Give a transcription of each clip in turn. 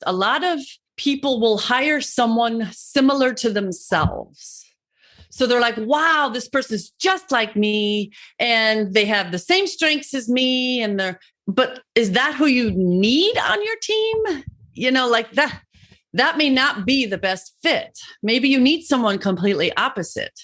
A lot of people will hire someone similar to themselves. So they're like, wow, this person's just like me and they have the same strengths as me. But is that who you need on your team? Like that may not be the best fit. Maybe you need someone completely opposite,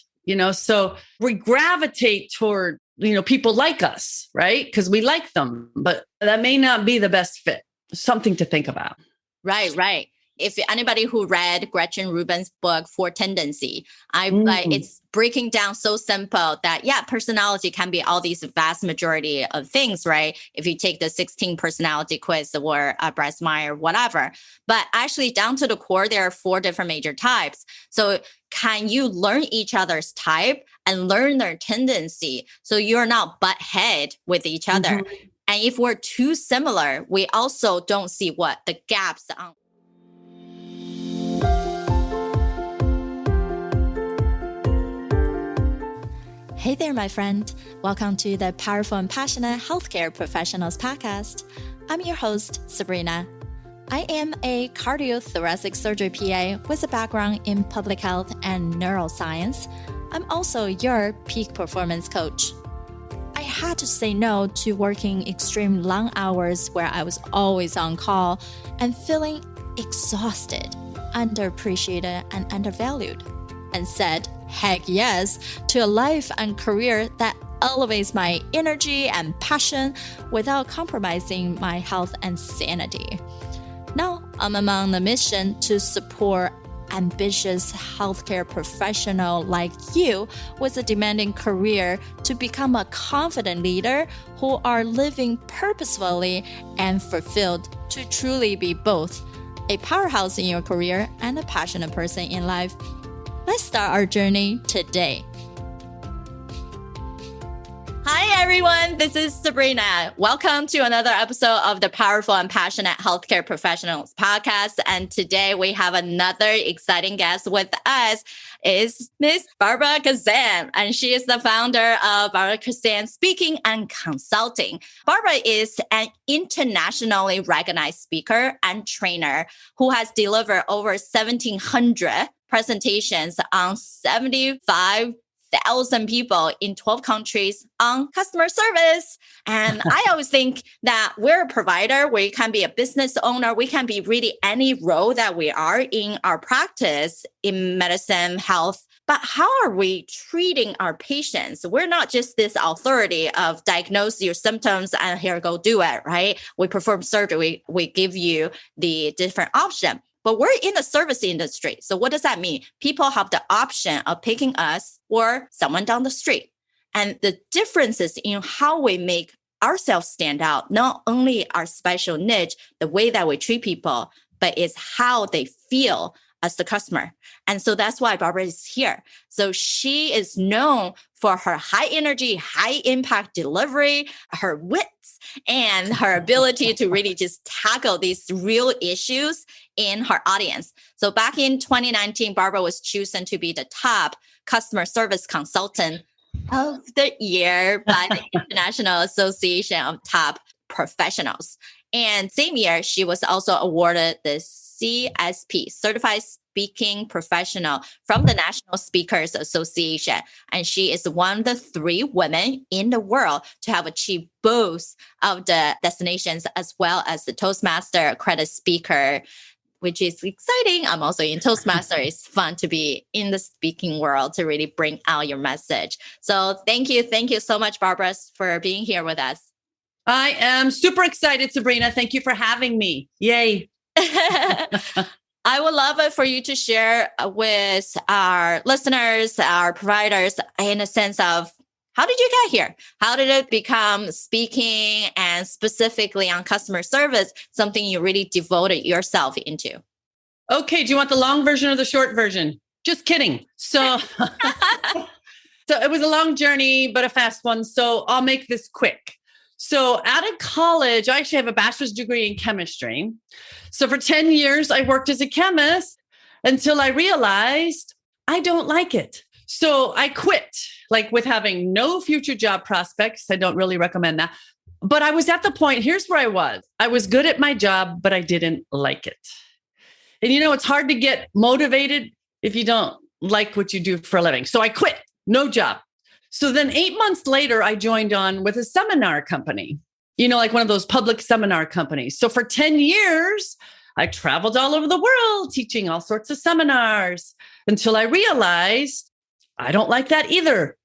so we gravitate toward, people like us, right? Because we like them, but that may not be the best fit. Something to think about. Right. If anybody who read Gretchen Rubin's book, For Tendency, it's breaking down so simple that, personality can be all these vast majority of things, right? If you take the 16 personality quiz or Bryce Meyer, whatever. But actually down to the core, there are 4 different major types. So can you learn each other's type and learn their tendency so you're not butt head with each other? And if we're too similar, we also don't see what the gaps are. Hey there, my friend. Welcome to the Powerful and Passionate Healthcare Professionals podcast. I'm your host, Sabrina. I am a cardiothoracic surgery PA with a background in public health and neuroscience. I'm also your peak performance coach. I had to say no to working extreme long hours where I was always on call and feeling exhausted, underappreciated, and undervalued, and said heck yes to a life and career that elevates my energy and passion without compromising my health and sanity. Now, I'm among the mission to support ambitious healthcare professional like you with a demanding career to become a confident leader who are living purposefully and fulfilled to truly be both a powerhouse in your career and a passionate person in life. Let's start our journey today. Hi, everyone. This is Sabrina. Welcome to another episode of the Powerful and Passionate Healthcare Professionals podcast. And today we have another exciting guest with us. Is Miss Barbara Khozam, and she is the founder of Barbara Khozam Speaking and Consulting. Barbara is an internationally recognized speaker and trainer who has delivered over 1,700 presentations on 75,000 people in 12 countries on customer service. And I always think that we're a provider, we can be a business owner, we can be really any role that we are in our practice in medicine, health. But how are we treating our patients? We're not just this authority of diagnose your symptoms and here, go do it, right? We perform surgery, we give you the different option. But we're in the service industry. So what does that mean? People have the option of picking us or someone down the street. And the differences in how we make ourselves stand out, not only our special niche, the way that we treat people, but it's how they feel as the customer. And so that's why Barbara is here. So she is known for her high energy, high impact delivery, her wits, and her ability to really just tackle these real issues in her audience. So back in 2019, Barbara was chosen to be the top customer service consultant of the year by the International Association of Top Professionals. And same year, she was also awarded the CSP, Certified Speaking Professional from the National Speakers Association. And she is one of the 3 women in the world to have achieved both of the designations as well as the Toastmaster accredited speaker, which is exciting. I'm also in Toastmaster. It's fun to be in the speaking world to really bring out your message. So thank you. Thank you so much, Barbara, for being here with us. I am super excited, Sabrina. Thank you for having me. Yay. I would love it for you to share with our listeners, our providers, in a sense of how did you get here? How did it become speaking and specifically on customer service, something you really devoted yourself into? Okay. Do you want the long version or the short version? Just kidding. So it was a long journey, but a fast one. So I'll make this quick. So out of college, I actually have a bachelor's degree in chemistry. So for 10 years, I worked as a chemist until I realized I don't like it. So I quit, like with having no future job prospects. I don't really recommend that. But I was at the point, here's where I was. I was good at my job, but I didn't like it. And it's hard to get motivated if you don't like what you do for a living. So I quit, no job. So then 8 months later, I joined on with a seminar company, like one of those public seminar companies. So for 10 years, I traveled all over the world teaching all sorts of seminars until I realized I don't like that either.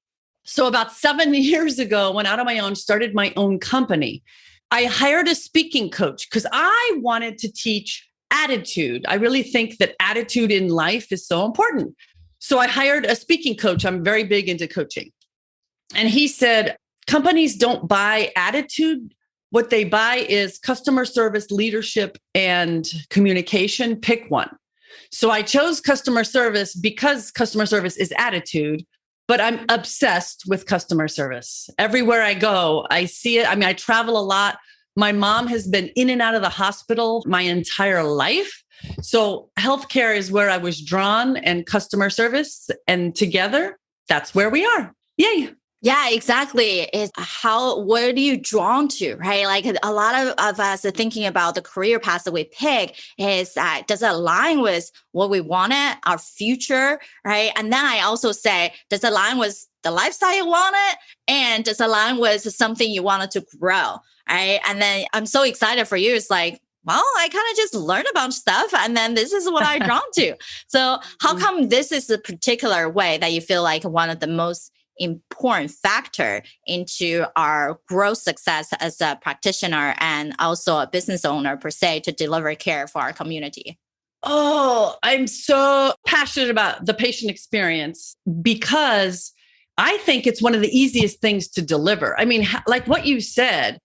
So about 7 years ago, went out on my own, started my own company. I hired a speaking coach because I wanted to teach attitude. I really think that attitude in life is so important. So I hired a speaking coach. I'm very big into coaching. And he said, companies don't buy attitude. What they buy is customer service, leadership, and communication. Pick one. So I chose customer service because customer service is attitude, but I'm obsessed with customer service. Everywhere I go, I see it. I mean, I travel a lot. My mom has been in and out of the hospital my entire life. So healthcare is where I was drawn, and customer service, and together, that's where we are. Yay. Yeah, exactly. What are you drawn to, right? Like a lot of us are thinking about the career path that we pick is that does it align with what we wanted, our future, right? And then I also say, does it align with the lifestyle you wanted? And does it align with something you wanted to grow, right? And then I'm so excited for you. It's like, well, I kind of just learned a bunch of stuff and then this is what I'm drawn to. So how come this is a particular way that you feel like one of the most important factor into our growth success as a practitioner and also a business owner per se to deliver care for our community? Oh, I'm so passionate about the patient experience because I think it's one of the easiest things to deliver. I mean, like what you said,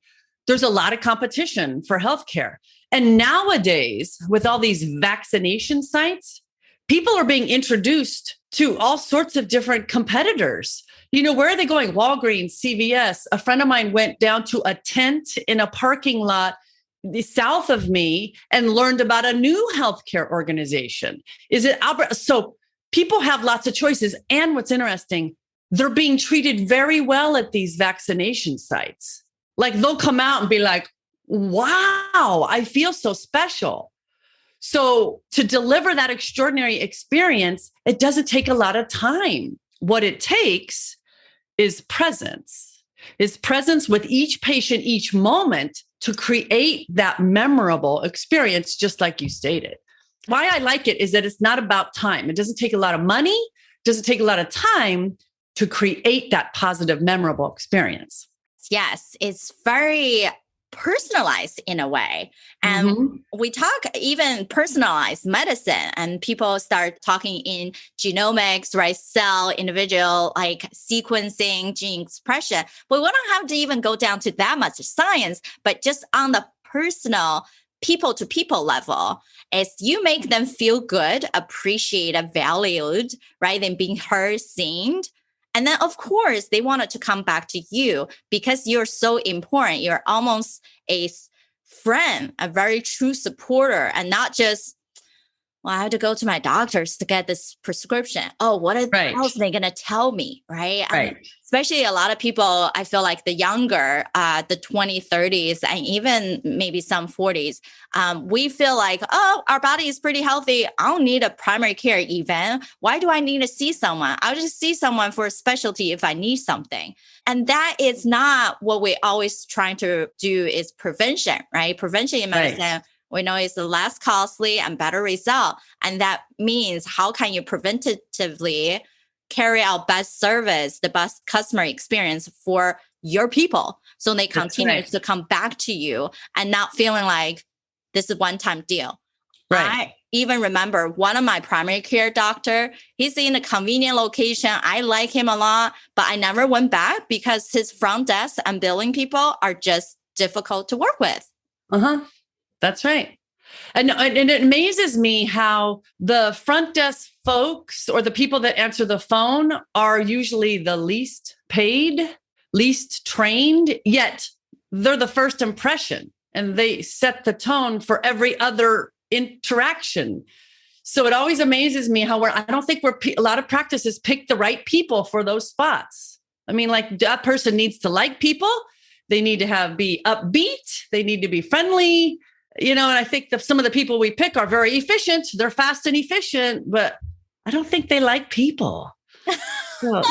there's a lot of competition for healthcare. And nowadays, with all these vaccination sites, people are being introduced to all sorts of different competitors. Where are they going? Walgreens, CVS. A friend of mine went down to a tent in a parking lot south of me and learned about a new healthcare organization. Is it Albert? So people have lots of choices. And what's interesting, they're being treated very well at these vaccination sites. Like they'll come out and be like, wow, I feel so special. So to deliver that extraordinary experience, it doesn't take a lot of time. What it takes is presence with each patient, each moment to create that memorable experience, just like you stated. Why I like it is that it's not about time. It doesn't take a lot of money. It doesn't take a lot of time to create that positive, memorable experience. Yes, it's very personalized in a way. And we talk even personalized medicine and people start talking in genomics, right? Cell, individual, like sequencing, gene expression. But we don't have to even go down to that much science, but just on the personal people to people level is you make them feel good, appreciated, valued, right? And being heard, seen. And then, of course, they wanted to come back to you because you're so important. You're almost a friend, a very true supporter, and not just, well, I have to go to my doctors to get this prescription. Oh, what else are they going to tell me? Right. Right. Especially a lot of people, I feel like the younger, the 20s, 30s, and even maybe some 40s, we feel like, oh, our body is pretty healthy. I don't need a primary care even. Why do I need to see someone? I'll just see someone for a specialty if I need something. And that is not what we always trying to do is prevention, right? Prevention in medicine. We know it's the less costly and better result. And that means how can you preventatively carry out best service, the best customer experience for your people so they continue to come back to you and not feeling like this is a one-time deal. Right. I even remember one of my primary care doctor, he's in a convenient location. I like him a lot, but I never went back because his front desk and billing people are just difficult to work with. That's right. And it amazes me how the front desk folks or the people that answer the phone are usually the least paid, least trained, yet they're the first impression and they set the tone for every other interaction. So it always amazes me how I don't think a lot of practices pick the right people for those spots. I mean, like that person needs to like people. They need to be upbeat. They need to be friendly, and I think that some of the people we pick are very efficient. They're fast and efficient, but I don't think they like people. So,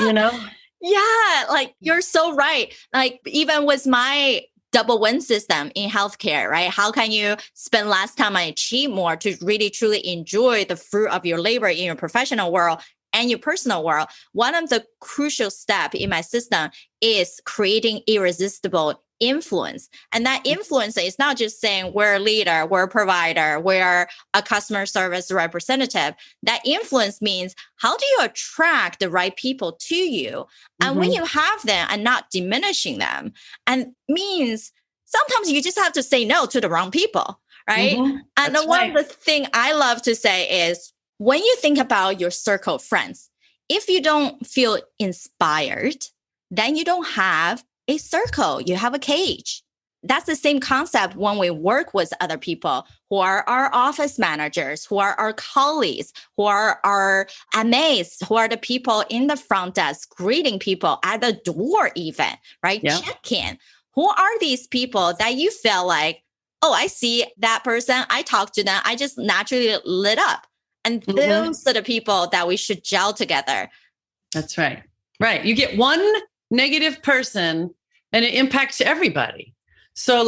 Yeah, like you're so right. Like even with my double win system in healthcare, right? How can you spend less time and achieve more to really truly enjoy the fruit of your labor in your professional world and your personal world? One of the crucial steps in my system is creating irresistible influence. And that influence is not just saying we're a leader, we're a provider, we're a customer service representative. That influence means how do you attract the right people to you? And when you have them and not diminishing them, and means sometimes you just have to say no to the wrong people, right? And one of the thing I love to say is when you think about your circle of friends, if you don't feel inspired, then you don't have a circle, you have a cage. That's the same concept when we work with other people who are our office managers, who are our colleagues, who are our MAs, who are the people in the front desk, greeting people at the door even, right? Yeah. Check-in. Who are these people that you feel like, oh, I see that person, I talk to them, I just naturally lit up. And those are the people that we should gel together. That's right. Right. You get one negative person and it impacts everybody. So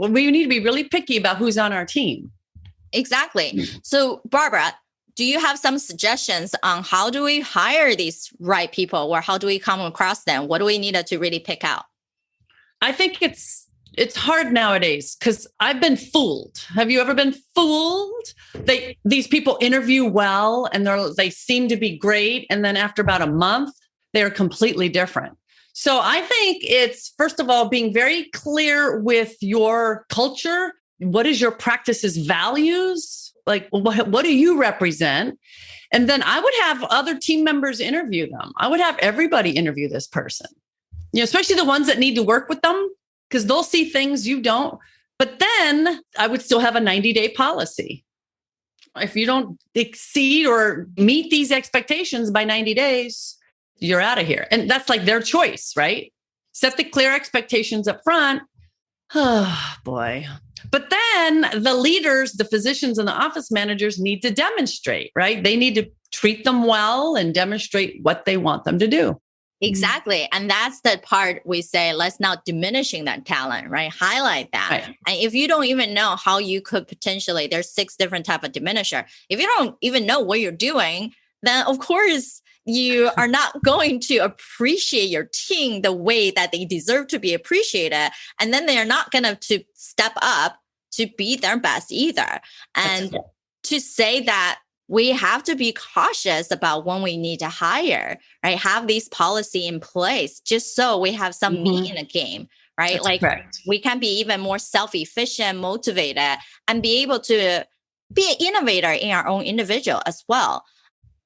we need to be really picky about who's on our team. Exactly. So Barbara, do you have some suggestions on how do we hire these right people or how do we come across them? What do we need to really pick out? I think it's hard nowadays because I've been fooled. Have you ever been fooled? These people interview well and they seem to be great. And then after about a month, they're completely different. So I think it's, first of all, being very clear with your culture. What is your practice's values? Like, what do you represent? And then I would have other team members interview them. I would have everybody interview this person, especially the ones that need to work with them, because they'll see things you don't. But then I would still have a 90-day policy. If you don't exceed or meet these expectations by 90 days, you're out of here. And that's like their choice, right? Set the clear expectations up front. Oh, boy. But then the leaders, the physicians and the office managers need to demonstrate, right? They need to treat them well and demonstrate what they want them to do. Exactly. And that's the part we say, let's not diminishing that talent, right? Highlight that. Right. And if you don't even know how you could potentially, there's 6 different types of diminisher. If you don't even know what you're doing, then of course, you are not going to appreciate your team the way that they deserve to be appreciated. And then they are not going to step up to be their best either. And to say that we have to be cautious about when we need to hire, right? Have these policy in place just so we have some meat in the game, right? That's correct. We can be even more self-efficient, motivated, and be able to be an innovator in our own individual as well.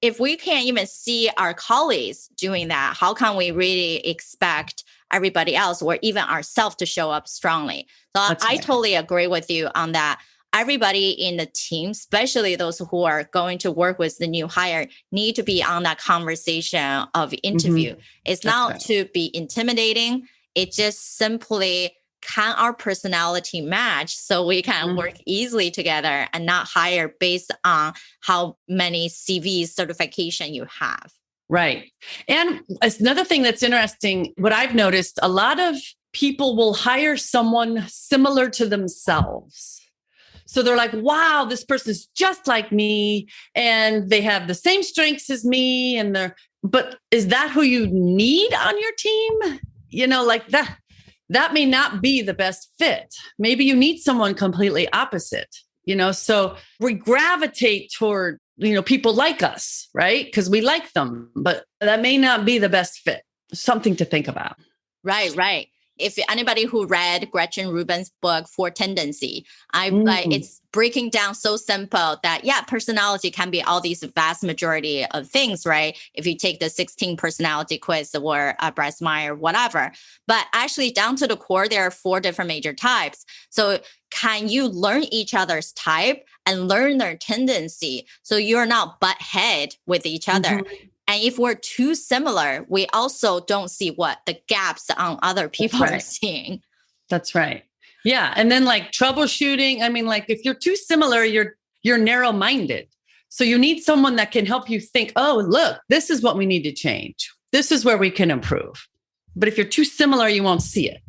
If we can't even see our colleagues doing that, how can we really expect everybody else or even ourselves to show up strongly? So I totally agree with you on that. Everybody in the team, especially those who are going to work with the new hire, need to be on that conversation of interview. It's not to be intimidating. It's just simply, can our personality match so we can work easily together and not hire based on how many CVs certification you have? Right. And another thing that's interesting, what I've noticed, a lot of people will hire someone similar to themselves. So they're like, wow, this person is just like me and they have the same strengths as me. But is that who you need on your team? Like that may not be the best fit. Maybe you need someone completely opposite, so we gravitate toward, people like us, right? Because we like them, but that may not be the best fit. Something to think about. Right. If anybody who read Gretchen Rubin's book, For Tendency, it's breaking down so simple that, personality can be all these vast majority of things, right? If you take the 16 personality quiz or Bryce Meyer, whatever. But actually down to the core, there are 4 different major types. So can you learn each other's type and learn their tendency so you're not butt head with each other? And if we're too similar, we also don't see what the gaps on other people are seeing. That's right. Yeah. And then like troubleshooting, I mean, like if you're too similar, you're narrow-minded. So you need someone that can help you think, oh, look, this is what we need to change. This is where we can improve. But if you're too similar, you won't see it.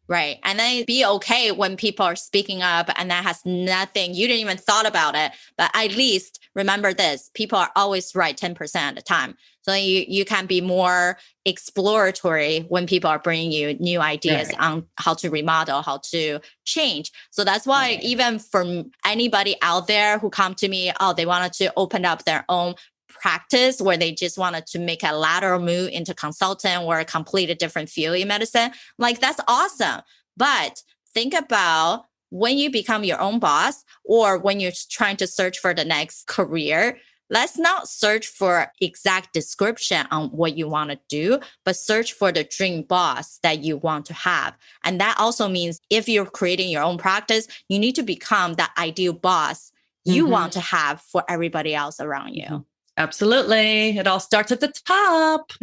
Right. And then be okay when people are speaking up and that has nothing, you didn't even thought about it. But at least remember this, people are always right 10% at a time. So you can be more exploratory when people are bringing you new ideas on how to remodel, how to change. So that's why even from anybody out there who come to me, oh, they wanted to open up their own practice where they just wanted to make a lateral move into consultant or a completely different field in medicine. Like, that's awesome. But think about when you become your own boss or when you're trying to search for the next career, let's not search for exact description on what you want to do, but search for the dream boss that you want to have. And that also means if you're creating your own practice, you need to become that ideal boss you want to have for everybody else around you. Absolutely. It all starts at the top.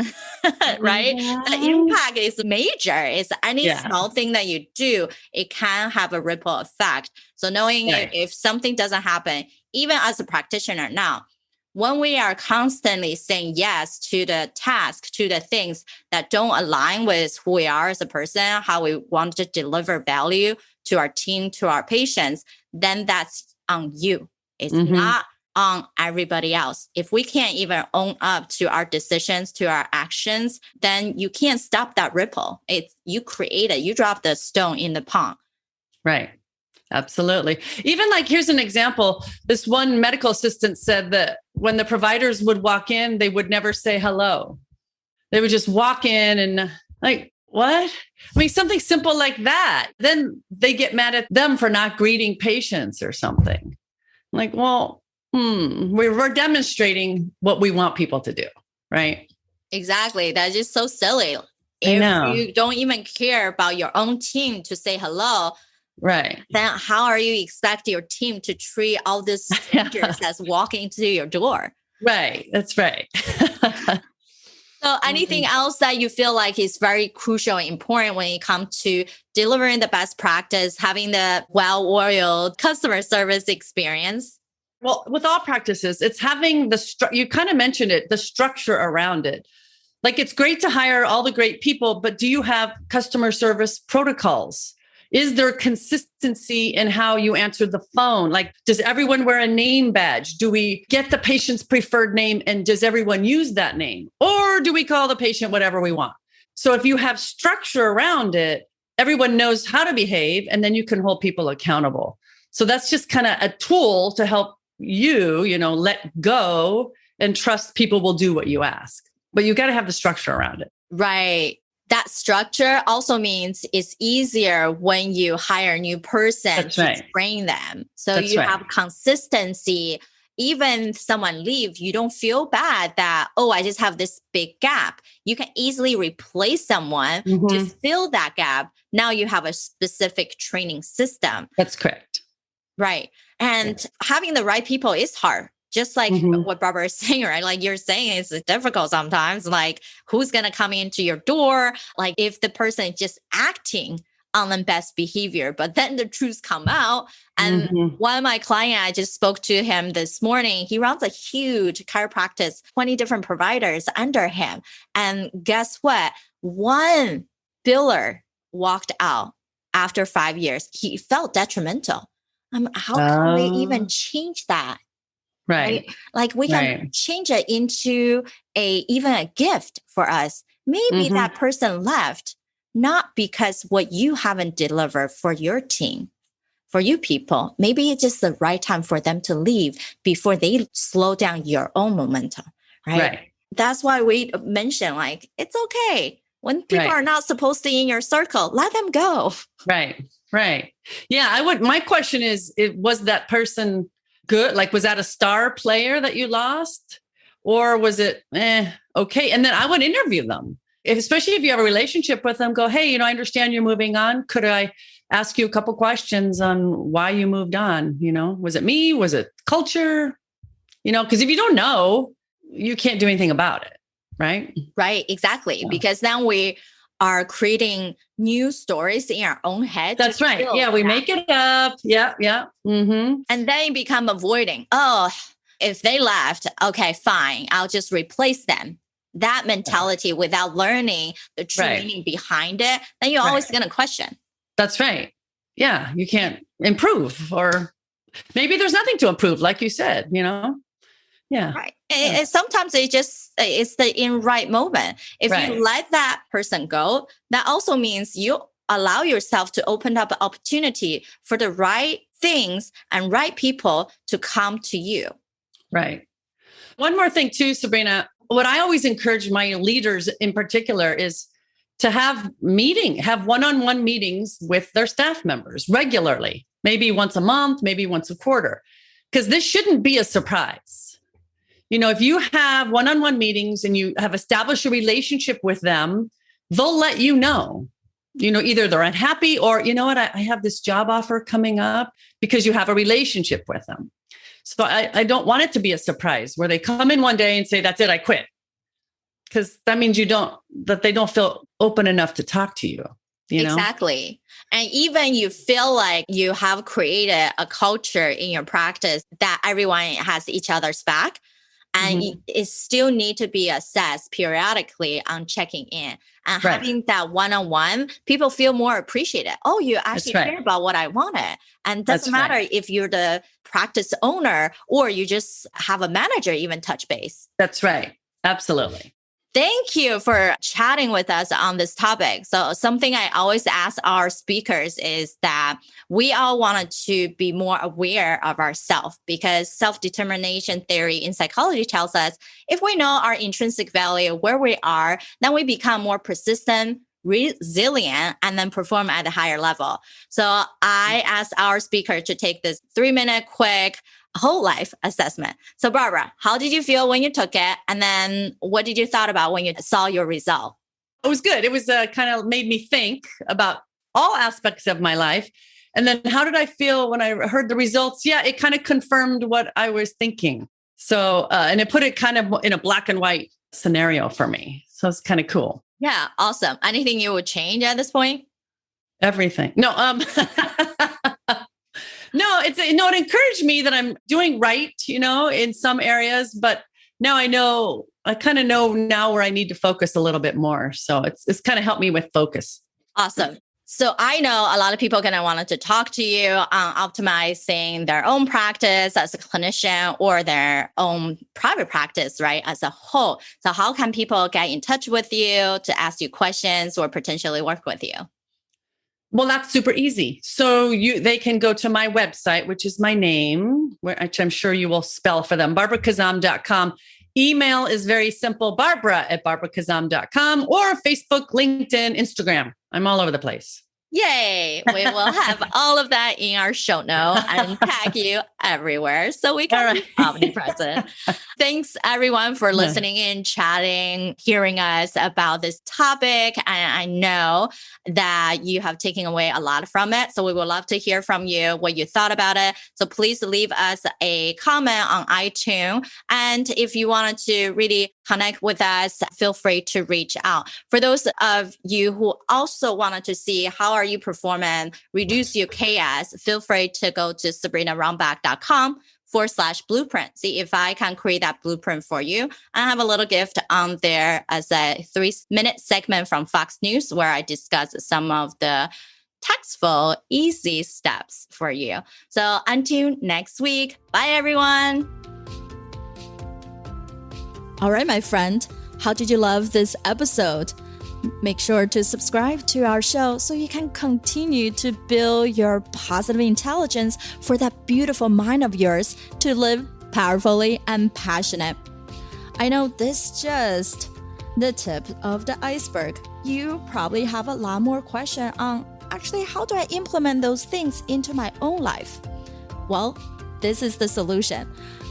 Right? The impact is major. It's any small thing that you do, it can have a ripple effect. So knowing if something doesn't happen, even as a practitioner now, when we are constantly saying yes to the task, to the things that don't align with who we are as a person, how we want to deliver value to our team, to our patients, then that's on you. It's not on everybody else. If we can't even own up to our decisions, to our actions, then you can't stop that ripple. It's you create it. You drop the stone in the pond. Right. Absolutely. Even like, here's an example. This one medical assistant said that when the providers would walk in, they would never say hello. They would just walk in and like, what? I mean, something simple like that. Then they get mad at them for not greeting patients or something. Like, well, we're demonstrating what we want people to do, right? Exactly. That's just so silly. I know. If you don't even care about your own team to say hello, right? Then how are you expect your team to treat all these strangers that's walking to your door? Right. That's right. So anything else that you feel like is very crucial and important when it comes to delivering the best practice, having the well-oiled customer service experience? Well, with all practices, it's having you kind of mentioned it, the structure around it. Like, it's great to hire all the great people, but do you have customer service protocols? Is there consistency in how you answer the phone? Like, does everyone wear a name badge? Do we get the patient's preferred name and does everyone use that name? Or do we call the patient whatever we want? So if you have structure around it, everyone knows how to behave and then you can hold people accountable. So that's just kind of a tool to help you, let go and trust people will do what you ask. But you got to have the structure around it. Right. That structure also means it's easier when you hire a new person to train them. So you have consistency. Even someone leaves, you don't feel bad that, oh, I just have this big gap. You can easily replace someone to fill that gap. Now you have a specific training system. That's correct. Right. And having the right people is hard. Just like what Barbara is saying, right? Like you're saying, it's difficult sometimes. Like, who's going to come into your door? Like, if the person is just acting on the best behavior, but then the truth come out. And one of my clients, I just spoke to him this morning. He runs a huge chiropractic, 20 different providers under him. And guess what? One biller walked out after 5 years. He felt detrimental. How can we even change that? Right. Like we can change it into even a gift for us. Maybe that person left, not because what you haven't delivered for your team, for you people. Maybe it's just the right time for them to leave before they slow down your own momentum. Right. That's why we mention like, it's okay. When people are not supposed to be in your circle, let them go. Right. Yeah. My question is, was that person good? Like, was that a star player that you lost? Or was it okay? And then I would interview them. Especially if you have a relationship with them, go, hey, I understand you're moving on. Could I ask you a couple questions on why you moved on? Was it me? Was it culture? Because if you don't know, you can't do anything about it. Right. Right. Exactly. Yeah. Because then we are creating new stories in our own head. That's right. Yeah, we make it up. Yeah, yeah. Mm-hmm. And then you become avoiding. Oh, if they left, okay, fine. I'll just replace them. That mentality without learning the true meaning behind it, then you're always going to question. That's right. Yeah, you can't improve, or maybe there's nothing to improve, like you said, Yeah. Right. And sometimes it's the in right moment. If you let that person go, that also means you allow yourself to open up an opportunity for the right things and right people to come to you. Right. One more thing too, Sabrina, what I always encourage my leaders in particular is to have one-on-one meetings with their staff members regularly, maybe once a month, maybe once a quarter, because this shouldn't be a surprise. If you have one-on-one meetings and you have established a relationship with them, they'll let you know. Either they're unhappy or, I have this job offer coming up, because you have a relationship with them. So I don't want it to be a surprise where they come in one day and say, that's it, I quit. Because that means that they don't feel open enough to talk to you. Exactly. And even you feel like you have created a culture in your practice that everyone has each other's back. And it still need to be assessed periodically on checking in. And having that one-on-one, people feel more appreciated. Oh, you actually care about what I wanted. And it doesn't matter if you're the practice owner or you just have a manager even touch base. That's right. Absolutely. Thank you for chatting with us on this topic. So something I always ask our speakers is that we all wanted to be more aware of ourselves, because self-determination theory in psychology tells us if we know our intrinsic value, where we are, then we become more persistent, resilient, and then perform at a higher level. So I asked our speaker to take this 3-minute quick whole life assessment. So Barbara, how did you feel when you took it? And then what did you thought about when you saw your result? It was good. It was kind of made me think about all aspects of my life. And then how did I feel when I heard the results? Yeah, it kind of confirmed what I was thinking. So, and it put it kind of in a black and white scenario for me. So it's kind of cool. Yeah, awesome. Anything you would change at this point? Everything. No, No, it encouraged me that I'm doing right, in some areas, but now I kind of know now where I need to focus a little bit more. So it's kind of helped me with focus. Awesome. So I know a lot of people going to want to talk to you on optimizing their own practice as a clinician or their own private practice, right, as a whole. So how can people get in touch with you to ask you questions or potentially work with you? Well, that's super easy. So they can go to my website, which is my name, which I'm sure you will spell for them, barbarakhozam.com. Email is very simple, barbara@barbarakhozam.com, or Facebook, LinkedIn, Instagram. I'm all over the place. Yay. We will have all of that in our show note and tag you everywhere so we can be omnipresent. Thanks everyone for listening in, chatting, hearing us about this topic. And I know that you have taken away a lot from it. So we would love to hear from you what you thought about it. So please leave us a comment on iTunes. And if you wanted to really connect with us, feel free to reach out. For those of you who also wanted to see how are you performing, reduce your chaos, feel free to go to sabrinaromback.com/blueprint. See if I can create that blueprint for you. I have a little gift on there as a 3-minute segment from Fox News where I discuss some of the tactful, easy steps for you. So until next week, bye everyone. All right, my friend, how did you love this episode? Make sure to subscribe to our show so you can continue to build your positive intelligence for that beautiful mind of yours to live powerfully and passionate. I know this is just the tip of the iceberg. You probably have a lot more questions on actually how do I implement those things into my own life? Well, this is the solution.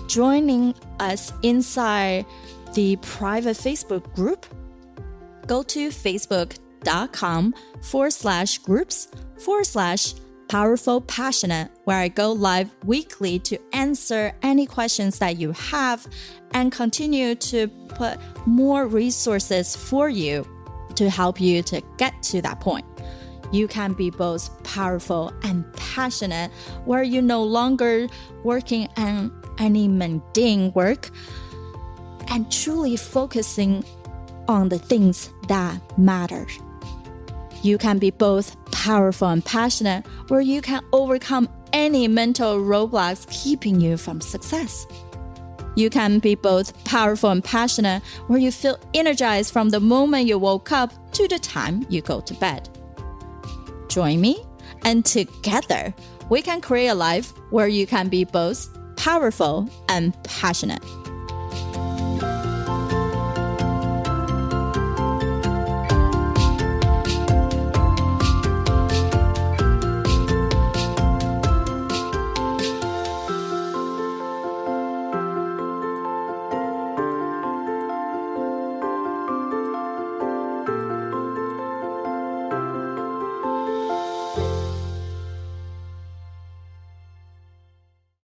Joining us inside the private Facebook group, go to facebook.com/groups/powerful passionate, where I go live weekly to answer any questions that you have and continue to put more resources for you. to help you to get to that point. You can be both powerful and passionate, where you're no longer working on any mundane work and truly focusing on the things that matter. You can be both powerful and passionate, where you can overcome any mental roadblocks keeping you from success. You can be both powerful and passionate, where you feel energized from the moment you woke up to the time you go to bed. Join me, and together we can create a life where you can be both powerful and passionate.